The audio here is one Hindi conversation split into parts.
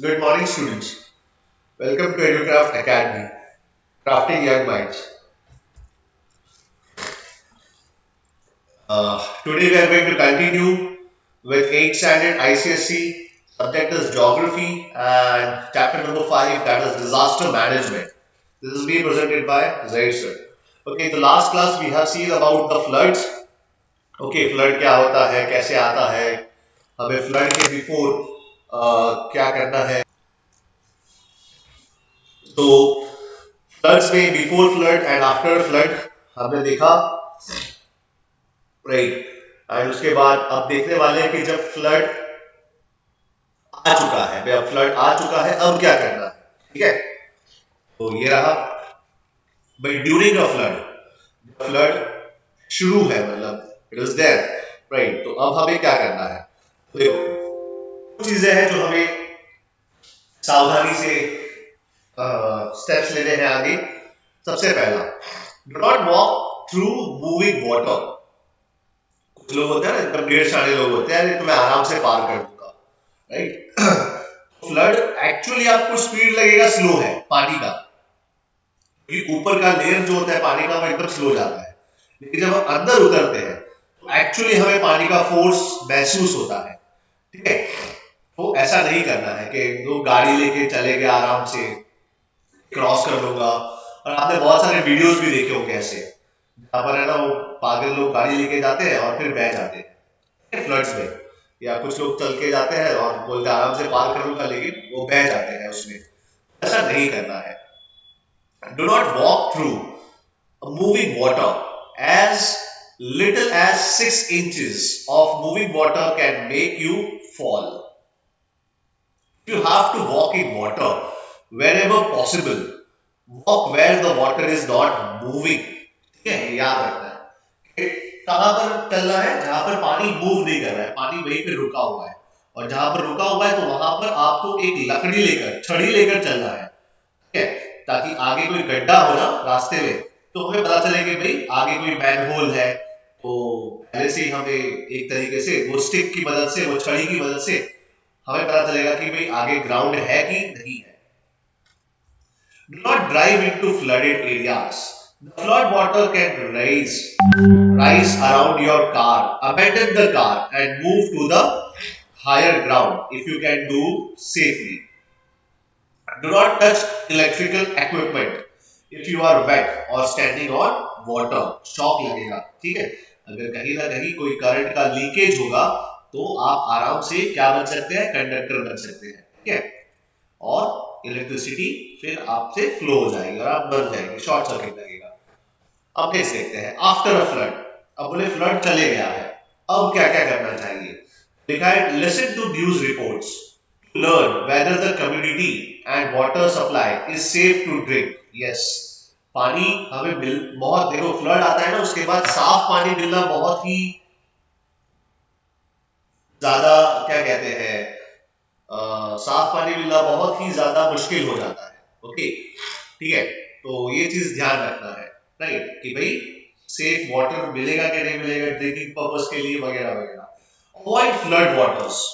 Good morning, students. Welcome to EduCraft Academy, Crafting Young Minds. Today we are going to continue with 8th standard ICSE. Subject is Geography and chapter number 5, that is Disaster Management. This is being presented by Zaid sir. Okay, the last class we have seen about the floods. Okay, flood क्या होता है, कैसे आता है, हमें फ्लड के बिफोर क्या करना है. तो फ्लड्स में before flood and after flood हमने देखा, राइट. एंड उसके बाद अब देखने वाले हैं कि जब फ्लड आ चुका है, भाई अब फ्लड आ चुका है, अब क्या करना है. ठीक है, तो ये रहा भाई ड्यूरिंग अ फ्लड. फ्लड शुरू है, मतलब इट इज देयर, राइट. तो अब हमें क्या करना है. तो देखो, कुछ चीजें हैं जो हमें सावधानी से स्टेप्स लेने हैं आगे. सबसे पहला, do not walk through moving water. कुछ लोग होते हैं ना, एकदम ढेर सारे लोग होते हैं, तो मैं आराम से पार कर दूंगा, राइट. फ्लड एक्चुअली आपको स्पीड लगेगा स्लो है पानी का, क्योंकि ऊपर का लेयर जो होता है पानी का वो एकदम स्लो जाता है. लेकिन जब हम अंदर उतरते हैं तो एक्चुअली हमें पानी का फोर्स महसूस होता है. ठीक है, तो ऐसा नहीं करना है कि लोग गाड़ी लेके चले गए आराम से, क्रॉस कर लूंगा. और आपने बहुत सारे वीडियोस भी देखे होंगे ऐसे, जहाँ पर है ना वो पागल लोग गाड़ी लेके जाते हैं और फिर बह जाते हैं फ्लड्स में. या कुछ लोग चल के जाते हैं और बोलते आराम से पार कर लूंगा, लेकिन वो बह जाते हैं उसमें. ऐसा नहीं करना है. Do not walk through moving water. As little as 6 inches of moving water can make you fall. You have to walk in water wherever possible. Walk where the water is not moving. ठीक है, याद रखना है. कहां पर चलना है, जहां पर पानी मूव नहीं कर रहा है, पानी वहीं पे रुका हुआ है. और जहां पर रुका हुआ है तो वहां पर आपको एक लकड़ी लेकर, छड़ी लेकर चलना है. ठीक है, ताकि आगे कोई गड्ढा हो ना रास्ते में, तो हमें पता चले कि भाई आगे कोई मैन होल है. तो पहले से ही हमें एक तरीके से वो स्टिक की मदद से, वो छड़ी की मदद से हमें पता चलेगा कि भाई आगे ग्राउंड है कि नहीं है. Do not drive into flooded areas. The flood water can rise around your car. Abandon the car and move to the higher ground if you can do safely. Do not touch electrical equipment if you are wet or standing on water. Shock लगेगा. ठीक है, अगर कहीं ना कहीं कोई करंट का लीकेज होगा तो आप आराम से क्या बन सकते हैं, कंडक्टर बन सकते हैं. ठीक है, और इलेक्ट्रिसिटी फिर आपसे फ्लो हो जाएगी और आप मर जाएंगे, शॉर्ट सर्किट लगेगा. अब नेक्स्ट देखते हैं, आफ्टर अ फ्लड. अब बोले फ्लड चले गया है, अब क्या क्या करना चाहिए. लिखा है, listen to news reports, learn whether the community and water supply is safe to drink. Yes, पानी हमें मिल बहुत, देखो फ्लड आता है ना, उसके बाद साफ पानी मिलना बहुत ही ज्यादा, क्या कहते हैं, साफ पानी मिलना बहुत ही ज्यादा मुश्किल हो जाता है. ओके, ठीक है, तो ये चीज ध्यान रखना है, राइट, कि भाई सेफ वाटर मिलेगा कि नहीं मिलेगा ड्रिंकिंग पर्पस के लिए वगैरह वगैरह. Avoid flood waters.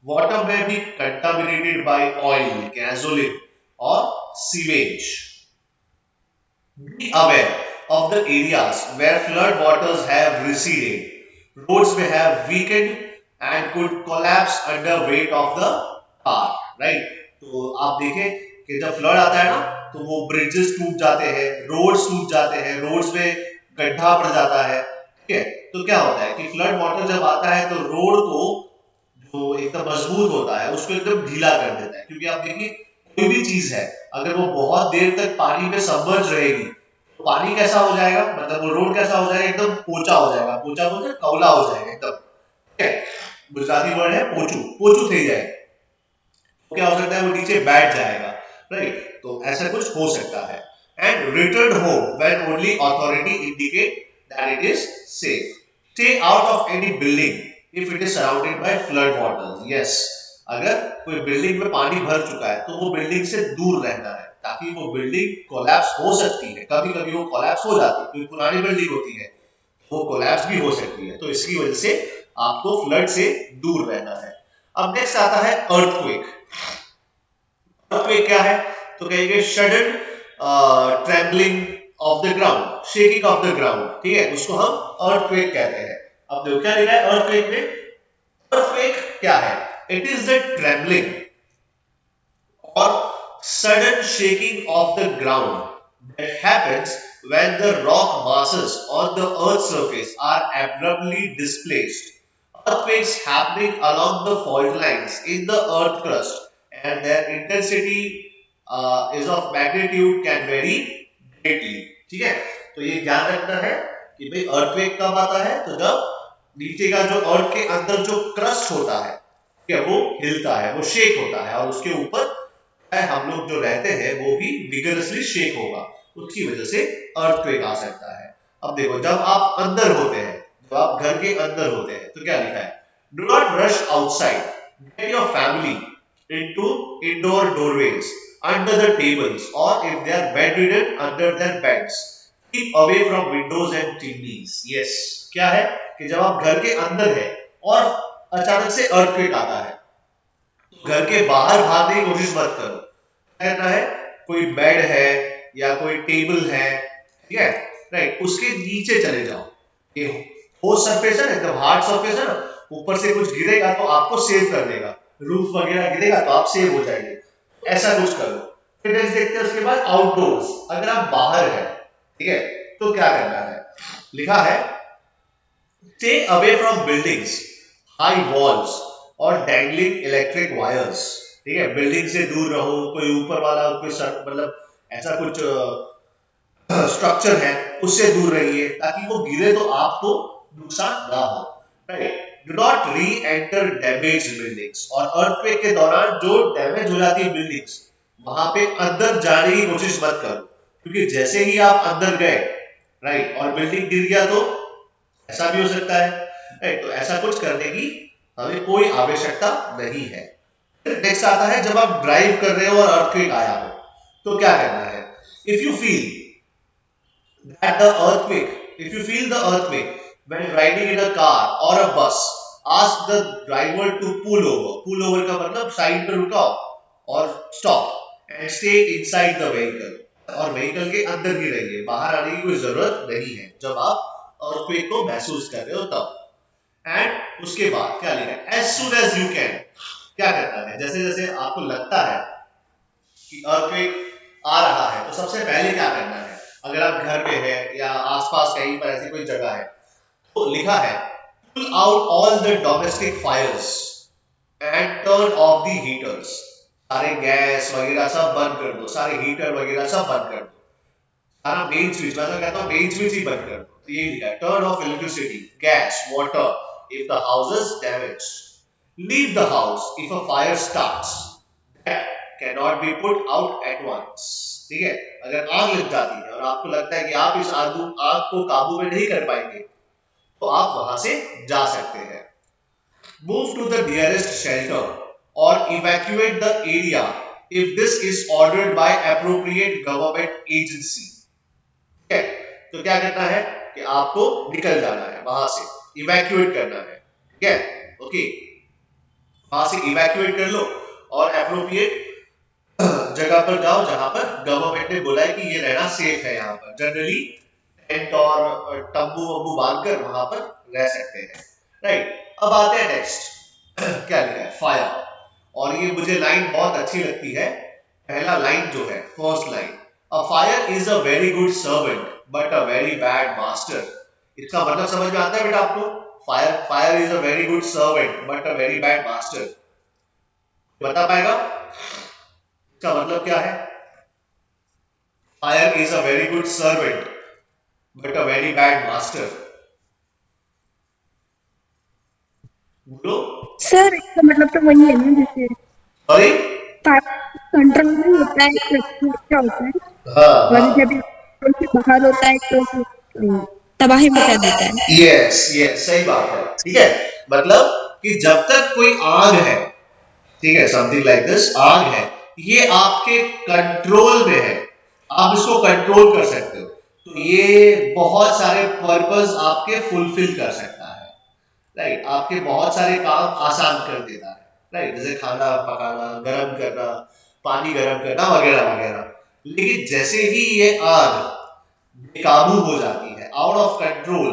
Water may be contaminated by oil, gasoline, or sewage. Be aware of the areas where flood waters have receded. Roads may have weakened and could collapse under weight of the car. Right? तो आप देखें कि जब फ्लड आता है ना, तो वो ब्रिजेस टूट जाते हैं, रोड्स टूट जाते हैं, रोड्स में गड्ढा पड़ जाता है. ठीक है, तो क्या होता है कि फ्लड वाटर जब आता है तो रोड को जो एकदम मजबूत होता है उसको एकदम ढीला कर देता है. क्योंकि आप देखिए, कोई भी चीज है अगर वो बहुत देर तक पानी में सबमर्ज रहेगी तो पानी कैसा हो जाएगा, मतलब वो रोड कैसा हो जाएगा, एकदम पोचा हो जाएगा. पोचा बोलते कौला हो जाएगा एकदम. ठीक है, गुजराती वर्ड है पोचू, पोचू थी जाएगा. तो क्या हो सकता है, वो नीचे बैठ जाएगा, राइट. तो ऐसा कुछ हो सकता है. And return home when only authority indicate that it is safe. Stay out of any building if it is surrounded by flood water. Yes, अगर कोई बिल्डिंग में पानी भर चुका है तो वो बिल्डिंग से दूर रहना है, ताकि वो बिल्डिंग कोलैप्स हो सकती है. कभी कभी वो कोलैप्स हो जाती है, क्योंकि पुरानी बिल्डिंग होती है, वो कोलैप्स भी हो सकती है. तो इसकी वजह से आपको फ्लड से दूर रहना है. अब नेक्स्ट आता है अर्थक्वेक. अर्थक्वेक क्या है? तो कहेंगे sudden trembling of the ground, shaking of the ground, ठीक है, उसको हम अर्थक्वेक कहते हैं। अब देखो क्या लिखा है अर्थक्वेक में। अर्थक्वेक क्या है? It is the trembling or sudden shaking of the ground that happens when the rock masses on the earth's surface are abruptly displaced. Earthquakes happening along the fault lines in the earth crust and their intensity is of magnitude can vary greatly. ठीक है, तो ये ध्यान रखना है कि भाई अर्थक्वेक कब आता है? तो जब नीचे का जो अर्थ के अंदर जो क्रस्ट होता है, ठीक है, वो हिलता है, वो शेक होता है और उसके ऊपर हम लोग जो रहते हैं वो भी विगरसली शेक होगा, उसकी वजह से अर्थक्वेक आ सकता है। अब देखो जब आप अंदर होते हैं, जब आप घर के अंदर होते हैं तो क्या लिखा है? Do not rush outside, get your family into indoor doorways under the tables और if they are bedridden under their beds, keep away from windows and chimneys. Yes, क्या है कि जब आप घर के अंदर है और अचानक से अर्थक्वेक आता है, घर के बाहर भागने की कोशिश मत करो। कहना है कोई बेड है या कोई टेबल है, ठीक है, राइट, उसके नीचे चले जाओ। ये ठोस सरफेस है, एकदम हार्ड सरफेस है ना, ऊपर से कुछ गिरेगा तो आपको सेव कर देगा, रूफ वगैरह गिरेगा तो आप सेव हो जाएंगे, ऐसा कुछ करो। फिर नेक्स्ट देखते हैं उसके बाद आउटडोर्स, अगर आप बाहर है, ठीक है, तो क्या करना है? लिखा है stay away from buildings, high walls और डैंगलिंग इलेक्ट्रिक वायर्स, ठीक है, बिल्डिंग से दूर रहो, कोई ऊपर वाला कोई मतलब ऐसा कुछ स्ट्रक्चर है उससे दूर रहिए ताकि वो गिरे तो आपको नुकसान ना हो, राइट। डू नॉट री एंटर डैमेज बिल्डिंग्स, और अर्थक्वेक के दौरान जो डैमेज हो जाती है बिल्डिंग्स, वहां पे अंदर जाने की कोशिश मत करो, क्योंकि जैसे ही आप अंदर गए, राइट, और बिल्डिंग गिर गया तो ऐसा भी हो सकता है, राइट, तो ऐसा कुछ करने की हमें कोई आवश्यकता नहीं है। नेक्स्ट आता है जब आप ड्राइव कर रहे हो और अर्थक्वेक आया हो तो क्या करना है? If you feel that the earthquake, if you feel the earthquake when riding in a car और a bus, ask the driver to pull over. Pull over का मतलब साइड पर रुकाओ और stop and stay inside the vehicle, और व्हीकल के अंदर ही रहिए, बाहर आने की कोई जरूरत नहीं है जब आप अर्थक्वेक को महसूस कर रहे हो तब। एंड उसके बाद क्या लिखा है? As soon as you can, क्या करना है? जैसे जैसे आपको लगता है कि अर्थक्वेक आ रहा है तो सबसे पहले क्या करना है? अगर आप घर पे है या आसपास कहीं पर ऐसी कोई जगह है तो लिखा है pull out all the domestic fires and turn off the heaters. सारे गैस वगैरह सब बंद कर दो, सारे हीटर वगैरह सब बंद कर दो, सारा मेन स्विच, मैं तो कहता हूँ मेन स्विच ही बंद कर दो। तो ये लिखा है turn off electricity, gas, water if the house is damaged, leave the house if a fire starts that cannot be put out at once। ठीक है, अगर आग लग जाती है और आपको लगता है कि आप इस आग को काबू में नहीं कर पाएंगे तो आप वहां से जा सकते हैं। Move to the nearest shelter or evacuate the area if this is ordered by appropriate government agency। ठीक है, तो क्या करना है कि आपको निकल जाना है वहां से, इवैक्यूएट करना है, ठीक है, ओके, वहां से इवैक्यूएट कर लो और एप्रोप्रिएट जगह पर जाओ जहां पर गवर्नमेंट ने बोला है कि ये रहना सेफ है। यहाँ पर जनरली टेंट और तंबू वंबू बांधकर वहां पर रह सकते हैं, राइट। अब आते हैं नेक्स्ट क्या लिखा है? फायर। और ये मुझे लाइन बहुत अच्छी लगती है, पहला लाइन जो है, first line, a fire is a very good servant but a very bad master. इसका मतलब समझ में आता है बेटा आपको? Fire is a very good servant but a very bad master, बता पाएगा इसका मतलब क्या है? Fire is a very good servant but a very bad master, बोलो सर इसका मतलब तो वही है ना, जैसे सॉरी। कंट्रोल में होता है तो अच्छा होता है, हाँ और हाँ, जब ये कंट्रोल से बाहर होता है तो फिर तबाही मचा देता है। यस यस, सही बात है, ठीक है। मतलब कि जब तक कोई आग है, ठीक है, समथिंग लाइक दिस, आग है, ये आपके कंट्रोल में है, आप इसको कंट्रोल कर सकते हो, तो ये बहुत सारे पर्पस आपके फुलफिल कर सकता है, राइट, आपके बहुत सारे काम आसान कर देता है, राइट, जैसे खाना पकाना, गर्म करना, पानी गर्म करना वगैरह वगैरह। लेकिन जैसे ही ये आग बेकाबू हो जाती है, आउट ऑफ कंट्रोल,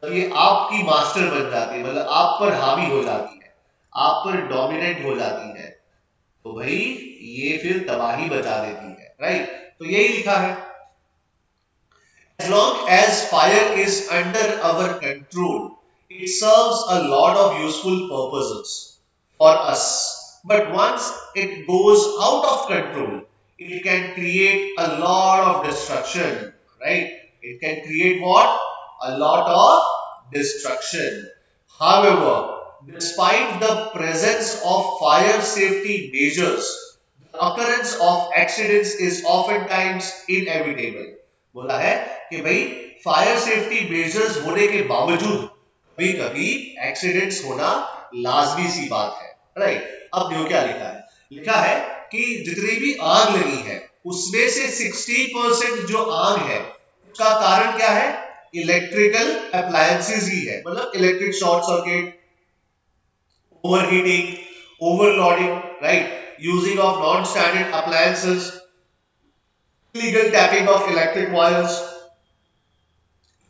जब ये आपकी मास्टर बन जाती है, मतलब आप पर हावी हो जाती है, आप पर डोमिनेंट हो जाती है, तो भाई ये फिर तबाही बचा देती है, राइट। तो यही लिखा है, as long as fire is under our control, it serves a lot of useful purposes for us. But once it goes out of control, it can create a lot of destruction, right? It can create what? A lot of destruction. However, despite the presence of fire safety measures, the occurrence of accidents is oftentimes inevitable. बोला है कि भाई फायर सेफ्टी मेजर्स होने के बावजूद कभी कभी एक्सीडेंट्स होना लाजमी सी बात है, राइट। अब देखो क्या लिखा है, लिखा है कि जितनी भी आग लगी है उसमें से 60% जो आग है उसका कारण क्या है, इलेक्ट्रिकल अप्लायंसेस ही है, मतलब electric short circuit, overheating, overloading, right? Using of non-standard appliances, illegal tapping of electric wires,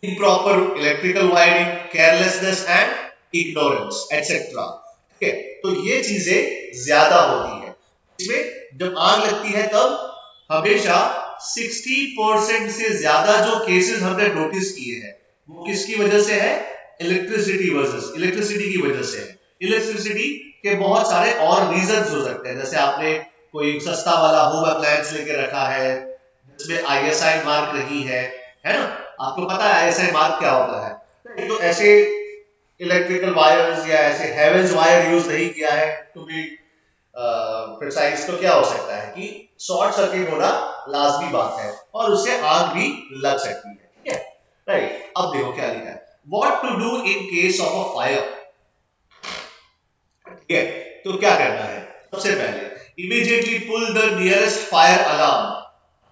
improper electrical wiring, carelessness and ignorance, etc. ठीक है, तो ये चीजें ज्यादा होती है इसमें। जब आग लगती है तब हमेशा 60% से ज्यादा जो केसेस हमने नोटिस किए हैं वो किसकी वजह से है, इलेक्ट्रिसिटी की वजह से है। इलेक्ट्रिसिटी के बहुत सारे और रीजंस हो सकते हैं, जैसे आपने कोई सस्ता वाला होम अप्लायंस लेके रखा है जिसमें आईएसआई मार्क नहीं है ना, आपको पता है आईएसआई मार्क क्या होता है, तो ऐसे इलेक्ट्रिकल वायर्स या ऐसे हेवेंस वायर यूज नहीं किया है टू बी प्रिसाइज, तो क्या हो सकता है कि शॉर्ट सर्किट होना लाजमी बात है और उससे आग भी लग सकती है, ठीक है, राइट। अब देखो क्या लिखा है, what to do in case of a fire, ठीक है, तो क्या करना है, सबसे पहले immediately pull the nearest fire alarm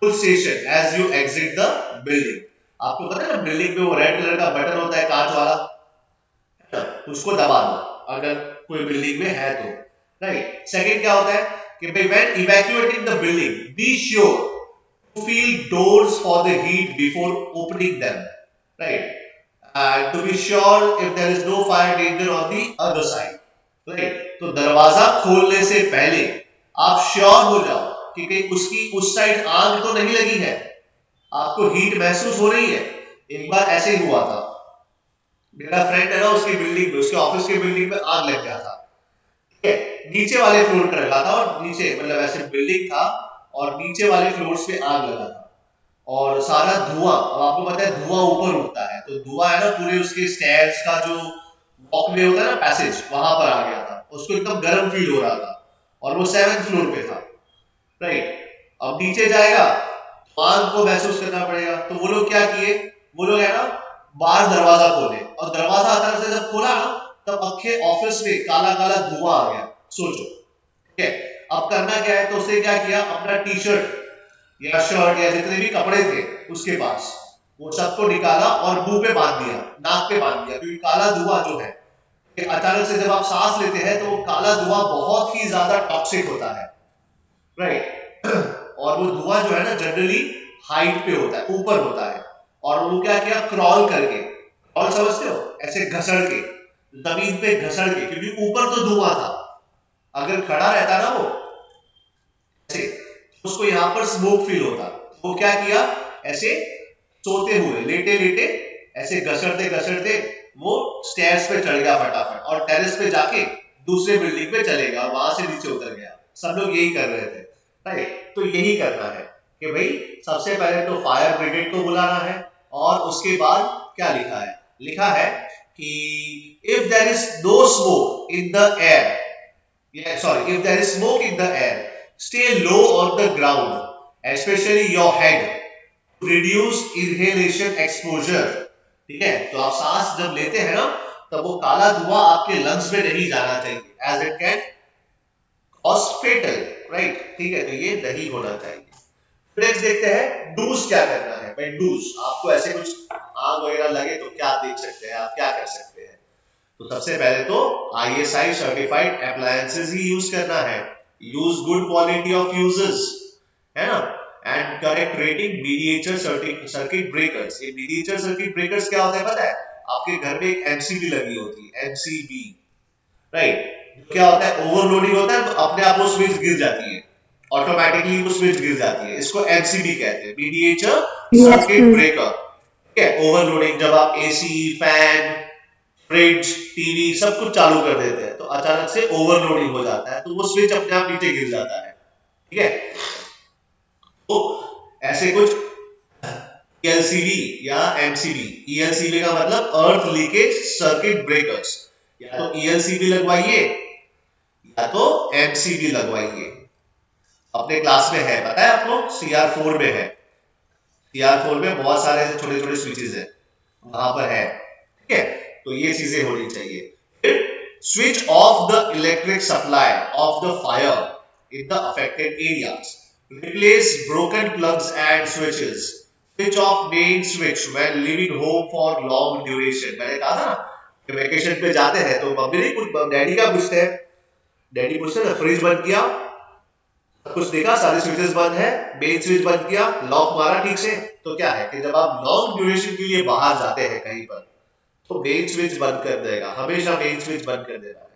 pull station as you exit the building. आपको पता है ना बिल्डिंग में वो रेड कलर का बटन होता है कांच वाला, उसको दबा दो अगर कोई बिल्डिंग में है तो, राइट। सेकंड क्या होता है कि भाई when evacuating the building be sure to feel doors for the heat before opening them, right, and to be sure if there is no fire danger on the other side, right. तो दरवाजा खोलने से पहले आप श्योर हो जाओ कि कहीं उसकी उस साइड आग तो नहीं लगी है, आपको हीट महसूस हो रही है। एक बार ऐसे ही हुआ था, मेरा फ्रेंड है ना उसकी बिल्डिंग में, उसके ऑफिस की बिल्डिंग में आग लग गया था, ठीक है, नीचे वाले फ्लोर पर लगा था और नीचे मतलब ऐसे बिल्डिंग था और नीचे वाले फ्लोर्स पे आग लगा था और सारा धुआं, अब आपको पता है धुआं ऊपर उठता है, तो धुआं है ना पूरे उसके स्टेयर्स का जो वॉकवे होता है ना पैसेज, वहां पर आ गया था, उसको एकदम गर्म फील हो रहा था और वो 7th फ्लोर पे था, राइट। अब नीचे जाएगा तो आग को महसूस करना पड़ेगा, तो वो लोग क्या किए, वो लोग है ना बाहर दरवाजा खोले और दरवाजा अचानक से जब खोला ना तब अखे ऑफिस में काला काला धुआं आ गया, सोचो, ठीक है। अब करना क्या है, तो उसने क्या किया, अपना टी शर्ट या शर्ट या जितने भी कपड़े थे उसके पास वो सबको निकाला और मुंह पे बांध दिया, नाक पे बांध दिया, क्योंकि काला धुआं जो है अचानक से जब आप सांस लेते हैं तो वो काला धुआं बहुत ही ज्यादा टॉक्सिक होता है, राइट। और वो धुआं जो है ना जनरली हाइट पे होता है, ऊपर होता है, और वो क्या किया, क्रॉल करके, क्रॉल समझते हो, ऐसे घसड़ के जमीन पे घसड़ के, क्योंकि ऊपर तो धुआं था, अगर खड़ा रहता ना वो ऐसे तो उसको यहाँ पर स्मोक फील होता, वो क्या किया, ऐसे सोते हुए लेटे लेटे ऐसे घसड़ते घसड़ते वो स्टेयर्स पे चढ़ गया फटाफट और टेरेस पे जाके दूसरे बिल्डिंग पे चले गया, वहां से नीचे उतर गया। सब लोग यही कर रहे थे, राइट। तो यही करना है कि भाई सबसे पहले तो फायर ब्रिगेड को बुलाना है और उसके बाद क्या लिखा है, लिखा है कि if there is no smoke in the air, if there is smoke in the air, stay low on the ground, especially your head, to reduce inhalation exposure, ठीक है। तो आप सांस जब लेते हैं ना तब वो काला धुआं आपके लंग्स में नहीं जाना चाहिए, as it can cause fatal, right, ठीक है, तो ये नहीं होना चाहिए। नेक्स्ट देखते हैं डूज क्या करना है, भाई डूज, आपको ऐसे कुछ आग वगैरह लगे तो क्या देख सकते हैं आप, क्या कर सकते हैं, तो सबसे पहले तो आईएसआई सर्टिफाइड अप्लायंसेस ही यूज करना है, use good quality of users, है ना, and correct rating miniature circuit breakers. ये मिनिएचर सर्किट ब्रेकर्स क्या होता है पता है? आपके घर में एक एमसीबी लगी होती है, एमसीबी, राइट। क्या होता है, ओवरलोडिंग होता है तो अपने आप वो स्विच गिर जाती है, ऑटोमेटिकली वो स्विच गिर जाती है। इसको एमसीबी कहते हैं, miniature Yes, circuit sir. Breaker. ठीक है, ओवरलोडिंग जब आप एसी, फैन, फ्रिज, टीवी सब कुछ चालू कर देते हैं तो अचानक से ओवरलोडिंग हो जाता है तो वो स्विच अपने आप नीचे गिर जाता है। ठीक है, तो ऐसे कुछ ईएलसीबी या एमसीबी। ईएलसीबी का मतलब अर्थ लीकेज सर्किट ब्रेकर्स। या तो ईएलसीबी लगवाइए या तो एमसीबी लगवाइए। अपने क्लास में है, पता है आपको, सीआर4 में है। सीआर4 में बहुत सारे छोटे छोटे स्विचेस है, वहां पर है। ठीक है, तो ये चीजें होनी चाहिए। फिर switch off the electric supply of the fire in the affected areas, replace broken plugs and switches, switch off main switch when living home for long duration. मैंने कहा था ना कि वेकेशन पे जाते हैं तो मम्मी नहीं कुछ, डैडी क्या पूछते हैं, डैडी पूछते हैं ना, फ्रिज बंद किया, कुछ देखा, सारे स्विचेस बंद है, मेन स्विच बंद किया, लॉक मारा ठीक से। तो क्या है कि जब आप लॉन्ग ड्यूरेशन के लिए बाहर जाते हैं कहीं पर तो मेन स्विच बंद कर देगा, हमेशा मेन स्विच बंद कर देगा।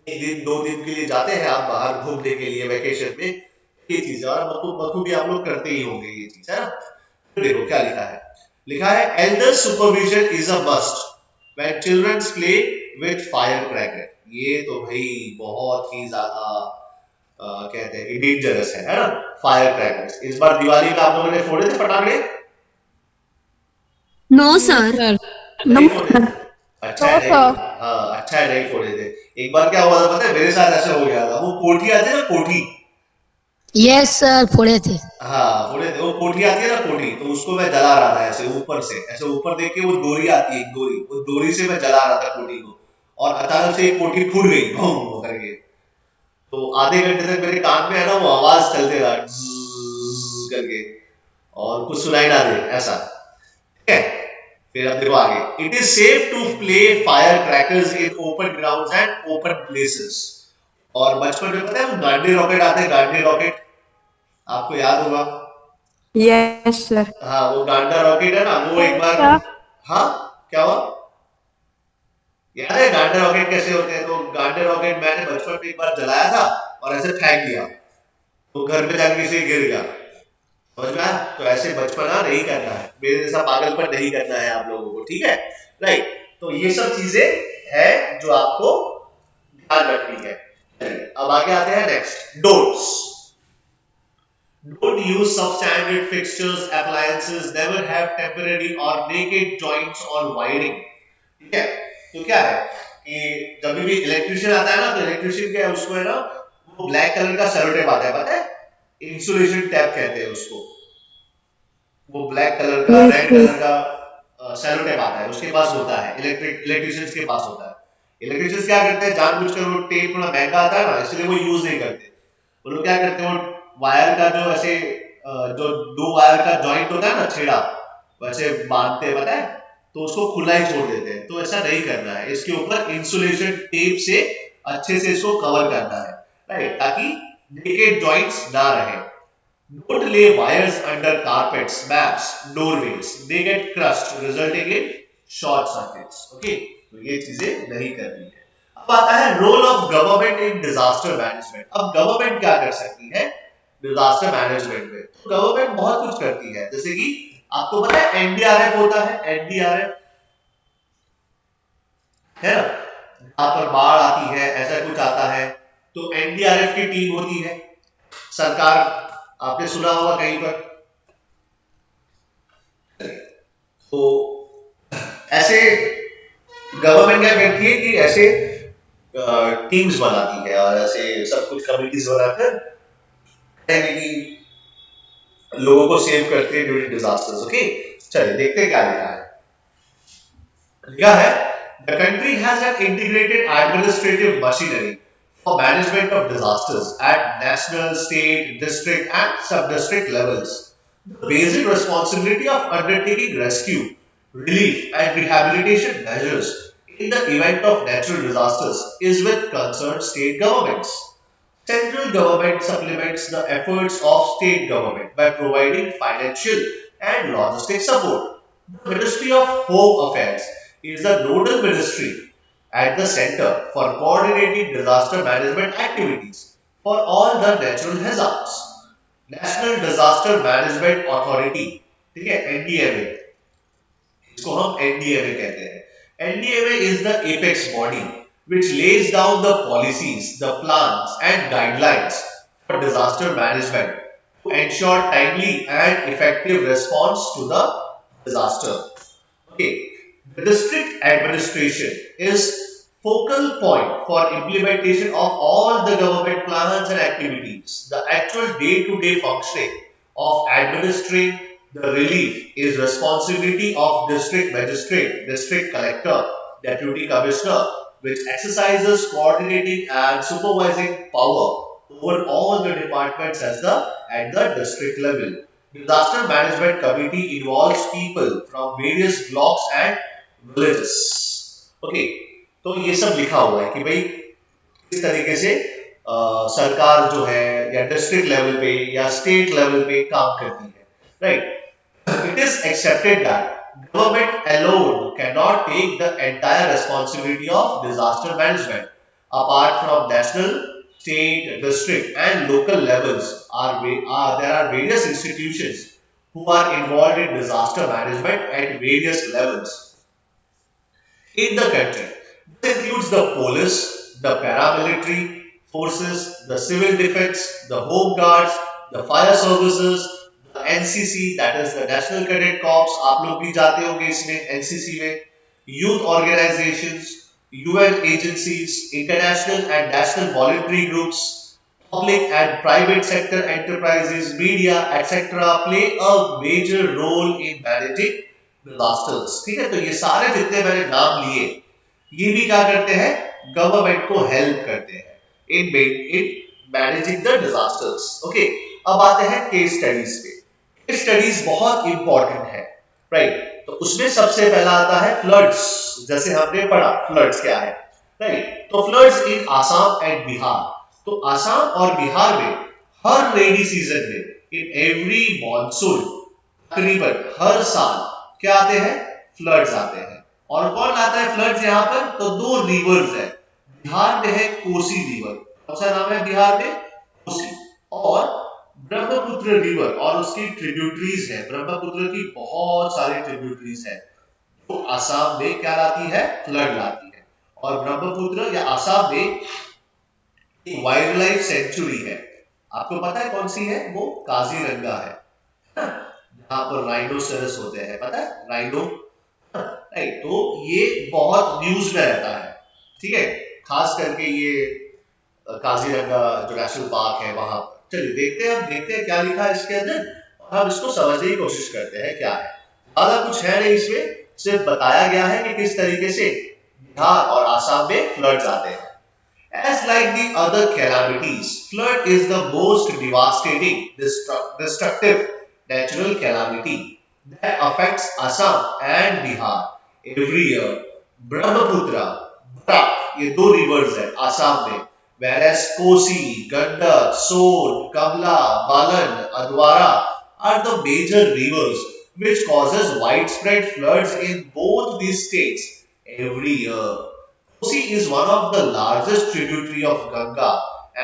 एक दिन 2 दिन के लिए जाते हैं आप बाहर घूमने के लिए वेकेशन में, ये चीज है। और बखूबी आप लोग करते ही होंगे ये चीज, है ना। तो देखो क्या लिखा है, लिखा है elder supervision is a must when childrens play with fire cracker. ये तो भाई बहुत ही ज्यादा कहते हैं डेंजरस है ना, फायर क्रैकर्स। इस बार दिवाली में आप लोगों ने फोड़े थे पटाखे? No, No, sir. sir. No, नहीं फोड़े थे? sir. अच्छा है No, नहीं sir. फोड़े, हाँ अच्छा है नहीं फोड़े थे। एक बार क्या हुआ था पता है, मेरे साथ ऐसे हो गया था, वो कोठी आती है ना, कोठी, Yes, sir. फोड़े थे। हाँ फोड़े थे। वो कोठी आती है ना, कोठी, तो उसको मैं जला रहा था ऐसे ऊपर से, ऐसे ऊपर देख के वो डोरी आती है, एक डोरी, वो डोरी से मैं जला रहा था कोठी को, और अचानक से एक कोठी फूट गई भूम करके। तो आधे घंटे तक मेरे कान में है ना वो आवाज चलते रहा ज़्ज़ करके, और कुछ सुनाई ना दे ऐसा। ठीक है, फिर अब देखो आगे, it is safe to play fire crackers in open grounds and open places. और बचपन में पता है वो गांडी रॉकेट आते हैं, गांडी रॉकेट, आपको याद होगा। Yes, sir. हाँ वो गांडा रॉकेट है ना, वो एक बार, Sir. हाँ क्या हुआ, याद है गांडा रॉकेट कैसे होते हैं? तो गांडे रॉकेट मैंने बचपन में एक बार जलाया था और ऐसे फेंक दिया, तो घर पे जाके किसी गिर गया, समझ में आया? तो ऐसे बचपना नहीं करना है, मेरे जैसा पागलपन नहीं करना है आप लोगों को, ठीक है, राइट। तो ये सब चीजें है जो आपको ध्यान रखनी है। अब आगे आते हैं next, don'ts. Don't use substandard fixtures, appliances, never have temporary or naked joints or wiring। ठीक है, तो क्या है कि जब भी इलेक्ट्रिशियन आता है ना, तो इलेक्ट्रिशियन क्या है, उसको है ना वो ब्लैक कलर का सेलो टेप आता है, पता है, इंसुलेशन टैप कहते हैं उसको। वो ब्लैक कलर का, Yes, रेड sir. कलर का सेलो टेप आता है, उसके पास होता है, इलेक्ट्रिशियंस के पास होता है। इलेक्ट्रिशियंस क्या करते हैं, जानबूझकर वो टेप थोड़ा महंगा आता है ना, इसलिए वो यूज नहीं करते। वो लोग क्या करते हैं, वो वायर का जो ऐसे जो दो वायर का जॉइंट होता है ना, छेड़ा, वैसे बांधते हैं, पता है, तो उसको खुला ही छोड़ देते हैं। तो ऐसा नहीं करना है, इसके ऊपर इंसुलेशन टेप से अच्छे से इसको कवर करना है, राइट, ताकि नेकेड जॉइंट्स ना रहे। Don't lay wires under carpets, maps, doorways. They get crushed, resulting in short circuits. Okay, तो ये चीजें नहीं करनी है। अब आता है role of government in disaster management. अब गवर्नमेंट क्या कर सकती है डिजास्टर मैनेजमेंट में? तो गवर्नमेंट बहुत कुछ करती है, जैसे कि आपको पता है एनडीआरएफ होता है, एनडीआरएफ, है ना, जहां पर बाढ़ आती है, ऐसा कुछ आता है तो एनडीआरएफ की टीम होती है। सरकार, आपने सुना होगा कहीं पर, तो ऐसे गवर्नमेंट क्या करती है कि ऐसे टीम्स बनाती है और ऐसे सब कुछ कमिटीज बनाकर लोगों को सेव करते हैं ड्यूरिंग डिजास्टर्स। ओके, चलिए देखते हैं क्या लिखा है। लिखा है the country has an integrated administrative machinery for management of disasters at national, state, district and sub-district levels. The basic responsibility of undertaking rescue, relief and rehabilitation measures in the event of natural disasters is with concerned state governments. Central government supplements the efforts of state government by providing financial and logistic support. The Ministry of Home Affairs is the nodal ministry at the center for coordinating disaster management activities for all the natural hazards. National disaster management authority, ठीक है, एनडीएमए, इसको हम एनडीएमए कहते हैं। NDMA is the apex body which lays down the policies, the plans and guidelines for disaster management to ensure timely and effective response to the disaster. Okay, the district administration is focal point for implementation of all the government plans and activities. The actual day-to-day functioning of administering the relief is responsibility of district magistrate, district collector, deputy commissioner, which exercises coordinating and supervising power over all the departments at the district level. Disaster Management Committee involves people from various blocks and villages. Okay, तो ये सब लिखा हुआ है कि भाई किस तरीके से सरकार जो है या डिस्ट्रिक्ट लेवल पे या स्टेट लेवल पे काम करती है, right? It is accepted that government alone cannot take the entire responsibility of disaster management. Apart from national, state, district, and local levels, there are various institutions who are involved in disaster management at various levels in the country. This includes the police, the paramilitary forces, the civil defense, the home guards, the fire services, the NCC, that is the National Cadet Corps, आप लोग भी जाते होंगे इसमें NCC में, youth organizations, UN agencies, international and national voluntary groups, public and private sector enterprises, media, etc. play a major role in managing disasters. ठीक है, तो ये सारे जितने मैंने नाम लिए, ये भी क्या करते हैं? गवर्नमेंट को हेल्प करते हैं in managing the disasters. Okay, अब आते हैं केस स्टडीज पे। केस स्टडीज बहुत इंपॉर्टेंट है, राइट? तो उसमें सबसे पहला आता है फ्लड्स। जैसे हमने पढ़ा फ्लड्स क्या है, राइट? तो floods in Assam and Bihar. तो आसाम और बिहार में हर रेनी सीजन में, इन एवरी मॉनसून, तकरीबन हर साल क्या आते हैं? फ्लड्स आते हैं। और कौन लाता है फ्लड्स यहाँ पर? तो दो रिवर्स है। बिहार में है कोसी रिवर, कौन सा नाम है बिहार में? कोसी। और ब्रह्मपुत्र रिवर और उसकी ट्रिब्यूटरीज है, ब्रह्मपुत्र की बहुत सारी ट्रिब्यूटरीज है, तो आसाम में क्या लाती है? फ्लड लाती है। और ब्रह्मपुत्र या आसाम में एक वाइल्ड लाइफ सेंचुरी है, आपको पता है कौन सी है? वो काजीरंगा है, जहां पर राइनोसेरस होते हैं, पता है? Rhino, right? तो ये बहुत न्यूज में रहता है, ठीक है, खास करके ये काजीरंगा जो नेशनल पार्क है वहां। चलिए देखते हैं क्या लिखा है इसके अंदर, और हम इसको समझने की कोशिश करते हैं क्या है। ज्यादा कुछ है नहीं इसमें, सिर्फ बताया गया है कि किस तरीके से बिहार और आसाम में फ्लड्स आते हैं। As like the other calamities, flood is the most devastating, destructive natural calamity that affects Assam and Bihar every year. Brahmaputra, Brak, ये दो rivers हैं आसाम में, whereas Kosi, Gandak, Son, Kamla, Balan, Adwara are the major rivers which causes widespread floods in both these states every year. Kosi is one of the largest tributary of Ganga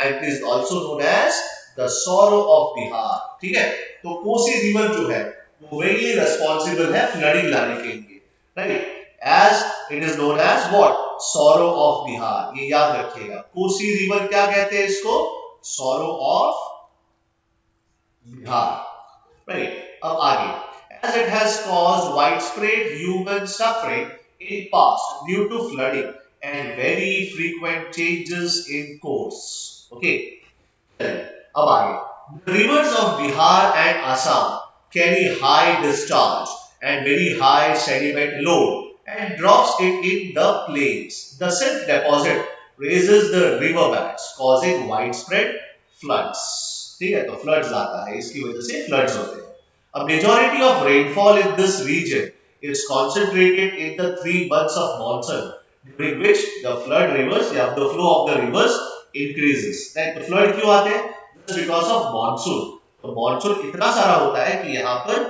and is also known as the sorrow of Bihar. ठीक है, तो कोसी रिवर जो है वो mainly responsible है flooding लाने के लिए, right? As it is known as what? Sorrow of Bihar. ये याद रखिएगा, कोसी रिवर क्या कहते हैं इसको? Sorrow of Bihar, right? अब आगे, as it has caused widespread human suffering in past due to flooding and very frequent changes in course. Okay, अब आगे, the rivers of Bihar and Assam carry high discharge and very high sediment load and drops it in the plains. The silt deposit raises the river banks, causing widespread floods. ठीक है, तो floods आता है, इसकी वजह से floods होते हैं। A majority of rainfall in this region is concentrated in the 3 months of monsoon, during which the flood rivers, the flow of the rivers increases, right? तो फ्लड क्यों आते हैं? Just because of monsoon. तो मॉनसून इतना सारा होता है कि यहाँ पर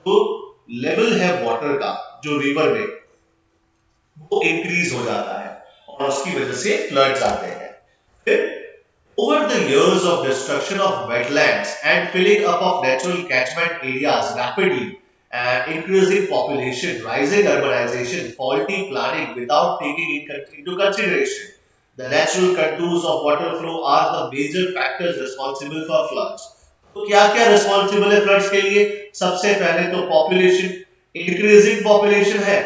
जो लेवल है वाटर का, जो रिवर में, वो इंक्रीज हो जाता है और उसकी वजह से फ्लड्स आते हैं। फिर over the years of destruction of wetlands and filling up of natural catchment areas rapidly, and increasing population, rising urbanization, faulty planning without taking into consideration the natural contours of water flow are the major factors responsible for floods. तो क्या क्या रिस्पॉन्सिबल है फ्लड्स के लिए? सबसे पहले तो पॉपुलेशन, इंक्रीजिंग पॉपुलेशन है,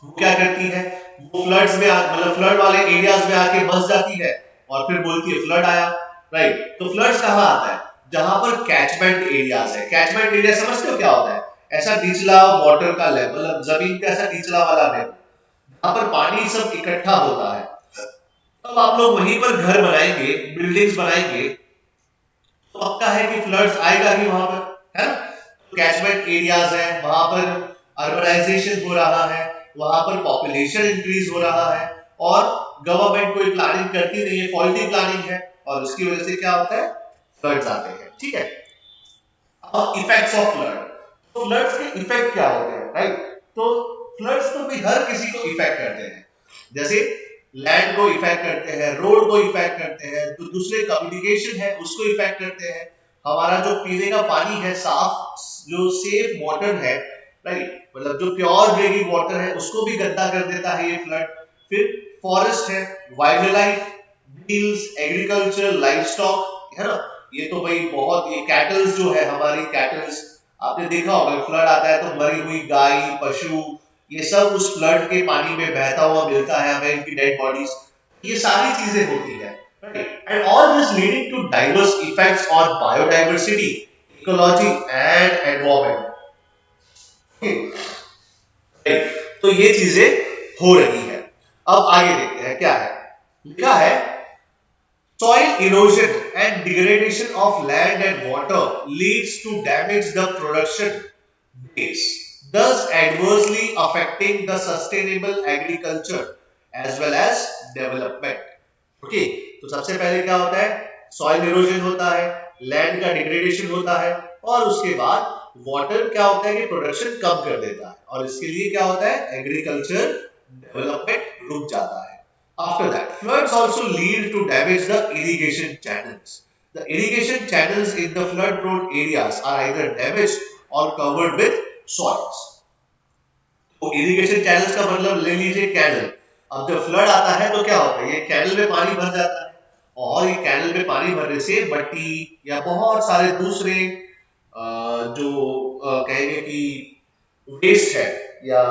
वो क्या करती है, वो फ्लड्स में मतलब फ्लड वाले एरियाज में आके बस जाती है और फिर बोलती है फ्लड आया, राइट? तो फ्लड्स कहाँ आता है? जहां पर कैचमेंट एरियाज है। कैचमेंट एरिया समझते हो क्या होता है? ऐसा निचला वाटर का लेवल, जमीन का ऐसा निचला वाला लेवल जहां पर पानी सब इकट्ठा होता है। अब आप लोग वहीं पर घर बनाएंगे, बिल्डिंग्स बनाएंगे, तो पक्का है कि फ्लड्स आएगा ही वहां पर, है ना? कैचमेंट एरियाज है, वहां पर अर्बनाइजेशन हो रहा है, वहां पर पॉपुलेशन इंक्रीज हो रहा है और गवर्नमेंट कोई प्लानिंग करती नहीं है, फॉल्टी प्लानिंग है और उसकी वजह से क्या होता है? फ्लड्स आते हैं, ठीक है? अब इफेक्ट्स ऑफ फ्लड, तो फ्लड्स के इफेक्ट क्या होते हैं, राइट? तो फ्लड्स तो भी हर किसी को इफेक्ट करते हैं, जैसे लैंड को इफेक्ट करते हैं, रोड को इफेक्ट करते हैं, तो दूसरे कम्युनिकेशन है उसको इफेक्ट करते हैं, हमारा जो पीने का पानी है, साफ जो सेफ वाटर है, राइट, मतलब जो प्योर ड्रिंकिंग वाटर है उसको भी गंदा कर देता है ये फ्लड। फिर फॉरेस्ट है, वाइल्ड लाइफ, बील्स, एग्रीकल्चर, लाइवस्टॉक, है ना? ये तो भाई बहुत, ये कैटल्स जो है, हमारी कैटल्स, आपने देखा होगा फ्लड आता है तो मरी हुई गाय, पशु, ये सब उस फ्लड के पानी में बहता हुआ मिलता है हमें, इनकी डेड बॉडीज, ये सारी चीजें होती है, and all this leading to diverse effects on biodiversity, ecology and environment. तो ये चीजें हो रही है। अब आगे देखते हैं क्या है, लिखा है soil erosion and degradation of land and water leads to damage the production base, thus adversely affecting the sustainable agriculture as well as development. Okay, तो सबसे पहले क्या होता है? सॉइल इरोजन होता है, लैंड का डिग्रेडेशन होता है और उसके बाद वाटर क्या होता है कि प्रोडक्शन कम कर देता है और इसके लिए क्या होता है? एग्रीकल्चर डेवलपमेंट रुक जाता है। After that, floods also lead to damage the irrigation channels. The irrigation channels in the flood-prone areas are either damaged or covered with soils. तो irrigation channels का मतलब ले लीजिए कैनल। अब जब फ्लड आता है तो क्या होता है? ये कैनल में पानी भर जाता है और ये कैनल में पानी भरने से मट्टी या बहुत सारे दूसरे जो कहेंगे कि वेस्ट है या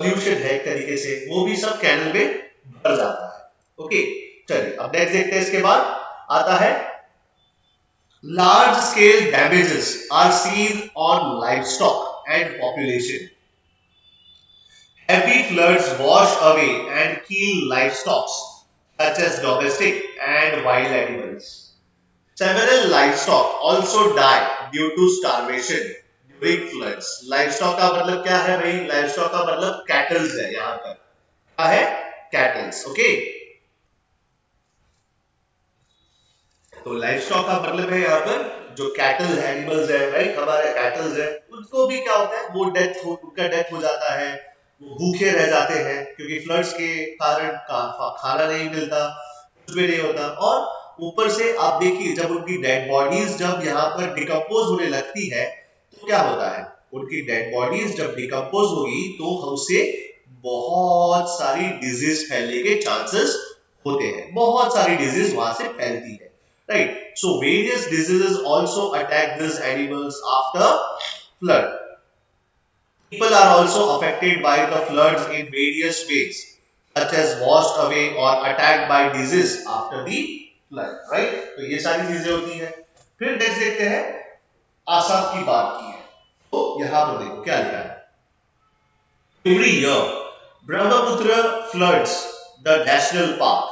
पोल्यूशन है एक तरीके से, वो भी सब कैनल में भर जाता है। ओके, चलिए अब नेक्स्ट देखते हैं। इसके बाद आता है large scale damages are seen on livestock and population. Heavy floods wash away and kill livestock such as domestic and wild animals. Several livestock also die due to starvation during floods. Livestock का मतलब क्या है भाई? Livestock का मतलब कैटल्स है, यहाँ पर क्या है? कैटल्स। ओके, तो लाइवस्टॉक का मतलब है यहाँ पर जो कैटल एनिमल्स है, राइट, हमारे कैटल्स है, उनको भी क्या होता है? वो उनका डेथ हो जाता है, वो भूखे रह जाते हैं क्योंकि फ्लड्स के कारण खाना नहीं मिलता, कुछ भी नहीं होता। और ऊपर से आप देखिए जब उनकी डेड बॉडीज जब यहाँ पर डिकम्पोज होने लगती है तो क्या होता है? उनकी डेड बॉडीज जब डिकम्पोज होगी तो हमसे बहुत सारी डिजीज फैलने के चांसेस होते हैं, बहुत सारी डिजीज वहां से फैलती है, right? So various diseases also attack this animals after flood. People are also affected by the floods in various ways, such as washed away or attacked by disease after the flood, right? तो ये सारी चीजें होती हैं। फिर नेक्स्ट देखते हैं, आसाम की बात की है तो यहाँ पर देखो क्या लिखा है। Every year, Brahmaputra floods the national park,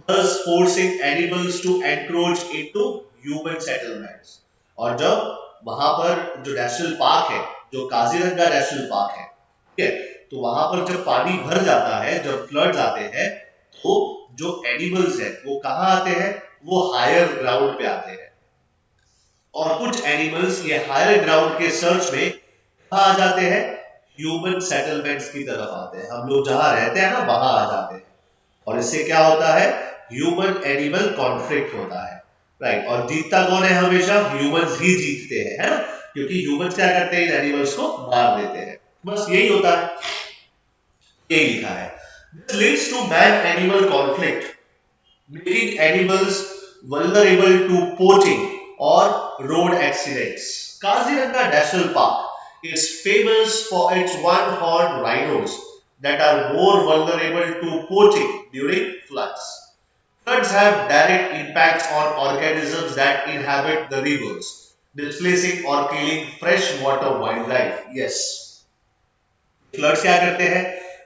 thus forcing animals to encroach into human settlements. और जब वहां पर जो नेशनल पार्क है, जो काजीरंगा नेशनल पार्क है, ठीक है, तो वहां पर जब पानी भर जाता है, जब फ्लड्स आते हैं, तो जो एनिमल्स है वो कहाँ आते हैं, वो हायर ग्राउंड पे आते हैं, और कुछ एनिमल्स ये हायर ग्राउंड के सर्च में कहाँ आ जाते हैं, ह्यूमन सेटलमेंट्स की तरफ आते हैं, हम लोग जहां रहते हैं ना वहां आ जाते हैं, और इससे क्या होता है, ह्यूमन एनिमल कॉन्फ्लिक्ट होता है, राइट। और जीतता कौन है, हमेशा ह्यूमंस ही जीतते हैं, है ना, क्योंकि ह्यूमंस क्या करते हैं, इन एनिमल्स को मार देते हैं, बस यही होता है, यही लिखा है। This leads to man-animal conflict, making animals vulnerable to poaching or road accidents. Kaziranga National Park is famous for its one-horned rhinos that are more vulnerable to poaching during floods. Floods have direct impacts on organisms that inhabit the rivers, displacing or killing freshwater wildlife. Yes, floods क्या करते हैं,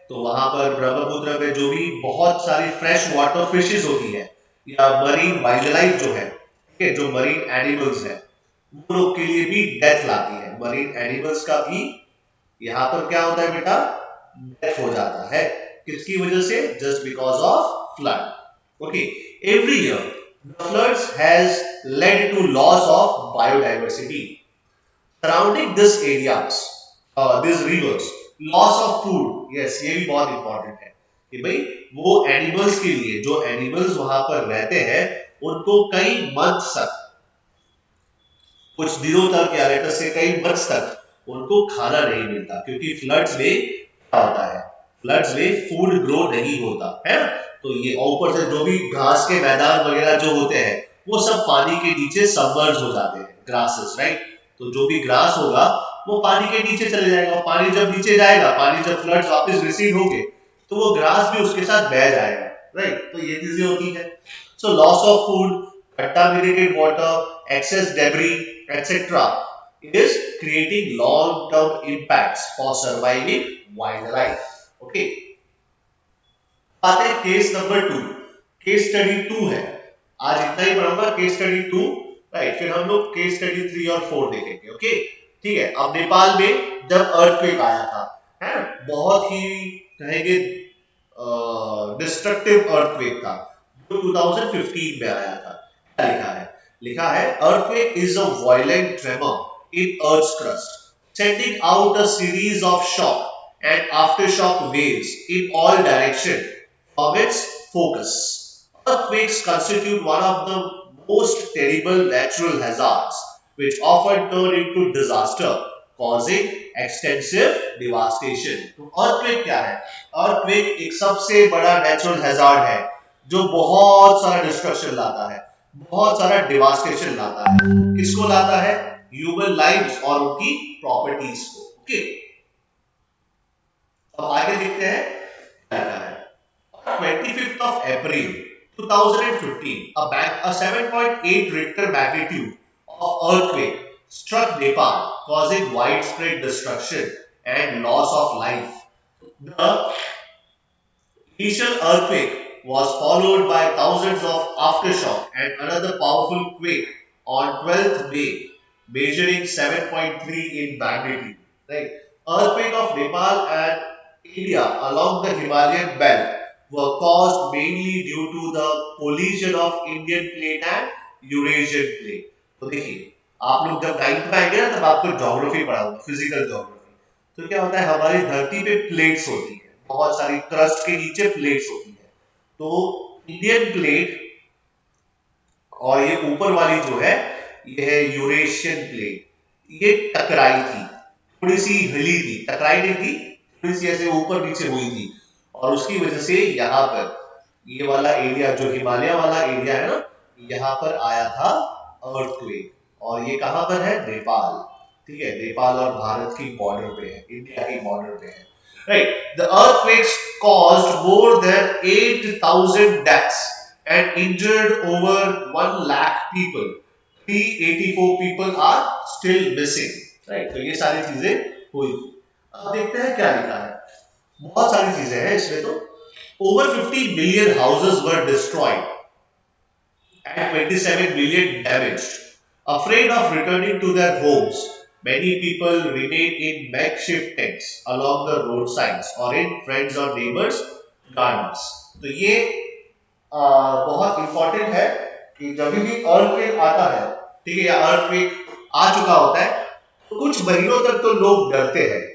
तो वहां पर ब्रह्मपुत्र में जो भी बहुत सारी फ्रेश वाटर फिशेस होती है या मरीन वाइल्ड लाइफ जो है, ठीक है, जो मरीन एनिमल्स है, वो लोग के लिए भी डेथ लाती है, मरीन एनिमल्स का भी यहाँ पर क्या होता है बेटा, डेथ हो जाता है, किसकी वजह से, just because of flood. Okay, every year the floods has led to loss of biodiversity surrounding this areas, this rivers, loss of food, yes, ये भी बहुत इंपॉर्टेंट है कि भाई वो एनिमल्स के लिए, जो एनिमल्स वहां पर रहते हैं उनको कई मंथ्स तक, कुछ दिनों तक या लेटर से कई मंथ्स तक उनको खाना नहीं मिलता, क्योंकि फ्लड्स में क्या होता है, फ्लड्स में फूड ग्रो नहीं होता है ना, तो ये ऊपर से जो भी घास के मैदान वगैरह जो होते हैं वो सब पानी के नीचे सबमर्ज हो जाते हैं, ग्रासेस, राइट, तो जो भी ग्रास होगा वो पानी के नीचे चले जाएगा, पानी जब नीचे जाएगा, पानी जब फ्लड्स वापस रिसीड होंगे तो वो ग्रास भी उसके साथ बह जाएगा, राइट, तो ये चीजें होती है। So loss of food, contaminated water, excess debris, etc. is creating long-term impacts for surviving wildlife. Okay. आते केस नंबर 2, केस स्टडी 2 है, आज इतना ही पढ़ूंगा, केस स्टडी 2, राइट, फिर हम लोग केस स्टडी 3 और 4 देखेंगे। ओके, ठीक है। अब नेपाल में जब अर्थक्वेक आया था, है ना, बहुत ही कहेंगे डिस्ट्रक्टिव अर्थक्वेक था, जो 2015 में आया था। क्या लिखा है, लिखा है earthquake is a violent tremor in Earth's crust, sending out a series of shock and aftershock waves in all directions from its focus. Earthquakes constitute one of the most terrible natural hazards, which often turn into disaster, causing extensive devastation. तो earthquake क्या है? Earthquake एक सबसे बड़ा natural hazard है, जो बहुत सारा डिस्ट्रक्शन लाता है, बहुत सारा डिवास्टेशन लाता है। किसको लाता है? ह्यूमन लाइव्स और उनकी प्रॉपर्टीज को। ओके, अब आगे देखते हैं क्या है। 25th of April 2015, a 7.8 Richter magnitude of earthquake struck Nepal, causing widespread destruction and loss of life. The initial earthquake was followed by thousands of aftershock and another powerful quake on 12th May, measuring 7.3 in magnitude. Right? Earthquake of Nepal and India along the Himalayan belt were caused mainly due to the collision of Indian plate and Eurasian plate. तो देखिए, आप लोग जब 9th में आएंगे ना, तब आपको ज्योग्राफी पढ़ाऊंगा, फिजिकल ज्योग्राफी। तो क्या होता है, हमारी धरती पे प्लेट्स होती है, बहुत सारी क्रस्ट के नीचे प्लेट्स होती है। तो इंडियन प्लेट और ये ऊपर वाली जो है, ये है यूरेशियन प्लेट, ये टकराई थी, थोड़ी सी हिली थी, टकराई नहीं थी, थोड़ी सी ऐसे ऊपर नीचे हुई थी, और उसकी वजह से यहाँ पर ये वाला एरिया, जो हिमालय वाला एरिया है ना, यहाँ पर आया था अर्थक्वेक, और ये कहाँ पर है, नेपाल, ठीक है, नेपाल और भारत की बॉर्डर पे है, इंडिया की बॉर्डर पे है। Right. The earthquakes caused more than 8,000 deaths and injured over 1 lakh people. 384 people are still missing. Right. तो ये सारी चीजें हुई। अब देखते हैं क्या लिखा है। बहुत सारी चीजें हैं इसमें तो। Over 50 million houses were destroyed and 27 million damaged. Afraid of returning to their homes, many people remain in makeshift tents along the roadsides or in friends or neighbors' gardens. तो ये बहुत इंपॉर्टेंट है कि जब भी अर्थक्वेक आता है, ठीक है, या अर्थक्वेक आ चुका होता है, तो कुछ महीनों तक तो लोग डरते हैं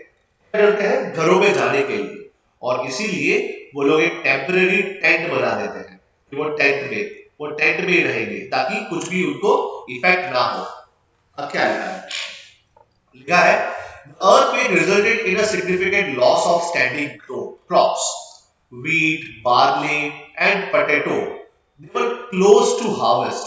घरों में जाने के लिए, और इसीलिए वो लोग एक टेम्पररी टेंट बना देते हैं कि वो टेंट में ही रहेंगे ताकि कुछ भी उनको इफेक्ट ना हो। अब क्या लिखा है earthquake resulted in a significant loss of standing crops, wheat, barley and potato. They were close to harvest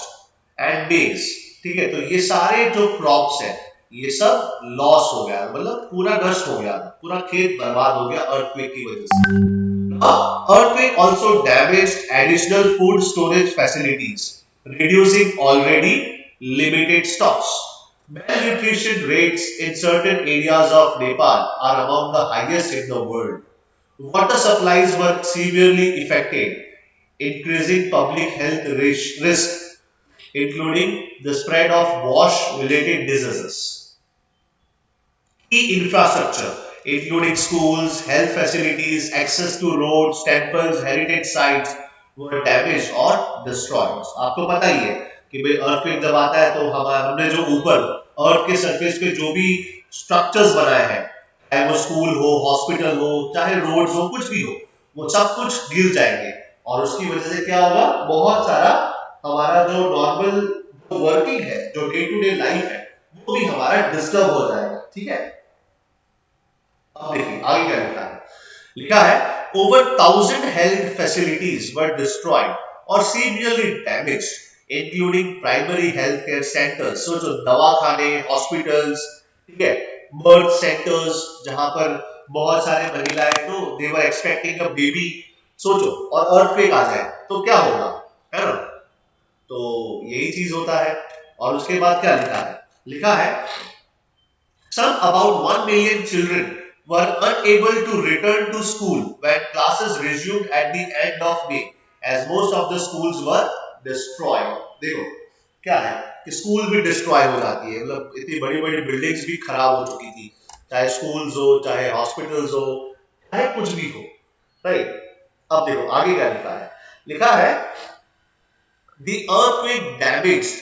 and maize. ठीक है, तो ये सारे जो क्रॉप्स है ये सब लॉस हो गया, मतलब पूरा नष्ट हो गया, पूरा खेत बर्बाद हो गया अर्थक्वेक की वजह से। Earthquake also damaged additional food storage facilities, reducing already limited stocks. Malnutrition rates in certain areas of Nepal are among the highest in the world. Water supplies were severely affected, increasing public health risk, including the spread of wash-related diseases. Key infrastructure, including schools, health facilities, access to roads, temples, heritage sites, were damaged or destroyed. आपको पता ही है कि भाई अर्थक्वेक जब आता है तो हमने जो ऊपर अर्थ के सरफेस पे जो भी स्ट्रक्चर्स बनाए हैं, चाहे वो स्कूल हो, हॉस्पिटल हो, चाहे रोड्स हो, कुछ भी हो, वो सब कुछ गिर जाएंगे, और उसकी वजह से क्या होगा, बहुत सारा हमारा जो नॉर्मल वर्किंग है, जो डे टू डे लाइफ है, वो भी हमारा डिस्टर्ब हो जाएगा। ठीक है, अब देखिए आगे क्या लिखा है over 1,000 health facilities were destroyed or severely damaged, including primary healthcare centers, so जो दवाखाने, हॉस्पिटल्स, ठीक है, बर्थ सेंटर्स जहां पर बहुत सारे महिलाएं तो they were expecting a baby, सोचो, और अर्थक्वेक आ जाए तो क्या होगा, है ना। तो यही चीज होता है। और उसके बाद क्या लिखा है some about 1 million children were unable to return to school when classes resumed at the end of May, as most of the schools were destroyed. देखो क्या है कि स्कूल भी डिस्ट्रॉय हो जाती है, मतलब इतनी बड़ी बड़ी बिल्डिंग्स भी खराब हो चुकी थी, चाहे स्कूल्स हो, चाहे हॉस्पिटल्स हो, चाहे कुछ भी हो, राइट। अब देखो आगे क्या लिखा है the earthquake damaged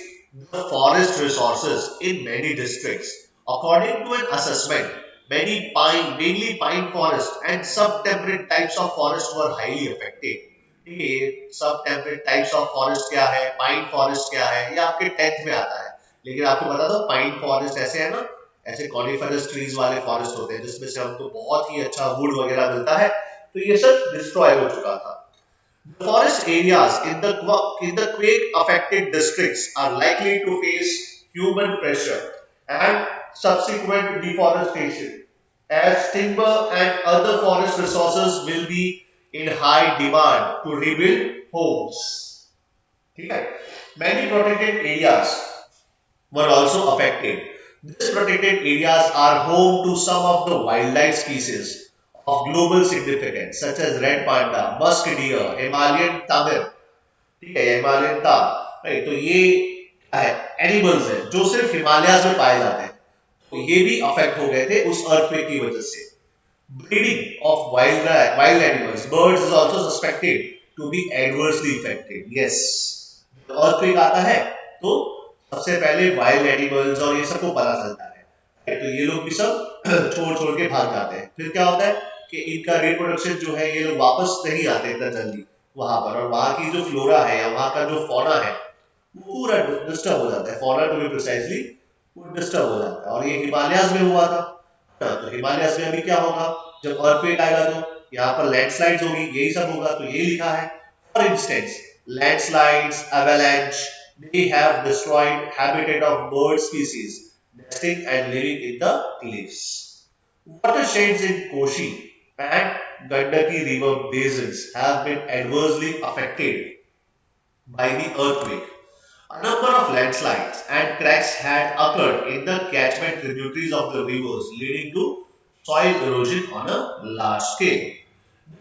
the forest resources in many districts. According to an assessment, mainly pine forest and subtemperate types of forest were highly affected. ठीक है, ये subtemperate types of forest क्या है, pine forest क्या है, ये आपके 10th में आता है, लेकिन आपको बता दो pine forest ऐसे है ना, ऐसे coniferous trees वाले forest होते हैं जिसमें से हमको बहुत ही अच्छा wood वगैरह मिलता है, तो ये सब डिस्ट्रॉय हो चुका था। The forest areas in the quake affected districts are likely to face human pressure and subsequent deforestation, as timber and other forest resources will be in high demand to rebuild homes. Okay. Many protected areas were also affected. These protected areas are home to some of the wildlife species of global significance, such as red panda, musk deer, Himalayan tamir, ठीक है, हिमालयन तार, राइट। तो ये क्या है, एनिमल्स है जो सिर्फ हिमालयाज में पाए जाते हैं, तो ये भी अफेक्ट हो गए थे उस अर्थक्वेक की वजह से। Breeding of wild animals, birds is also suspected to be adversely affected. Yes, earthquake आता है तो सबसे पहले वाइल्ड एनिमल्स और ये सबको पता चलता है, तो ये लोग भी सब छोड़ के भाग जाते हैं। फिर क्या होता है कि इनका रिप्रोडक्शन जो है, ये लोग वापस नहीं आते इतना जल्दी वहां पर, और वहां की जो फ्लोरा है या वहां का जो फौना है वो पूरा डिस्टर्ब हो जाता है, फौना टू बी प्रिसाइजली वो डिस्टर्ब हो जाता है। और ये हिमालयाज में हुआ था, तो हिमालयाज में अभी क्या होगा, जब अर्थक्वेक आएगा तो यहाँ पर लैंडस्लाइड्स होगी, यही सब होगा। तो ये लिखा है for instance landslides, avalanche, they have destroyed habitat of bird species nesting and living in the cliffs. Watersheds in Koshi and Gandaki river basins have been adversely affected by the earthquake. A number of landslides and cracks had occurred in the catchment tributaries of the rivers, leading to soil erosion on a large scale.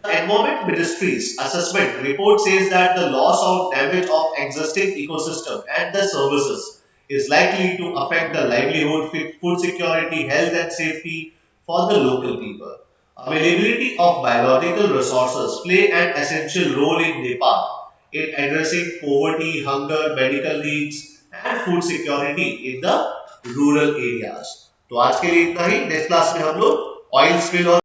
The Environment Ministry's assessment report says that the loss of damage of existing ecosystem and the services is likely to affect the livelihood, food security, health and safety for the local people. Availability of biological resources play an essential role in Nepal in addressing poverty, hunger, medical needs and food security in the rural areas. तो आज के लिए इतना ही. नेक्स्ट क्लास में हम लोग ऑयल स्पिल और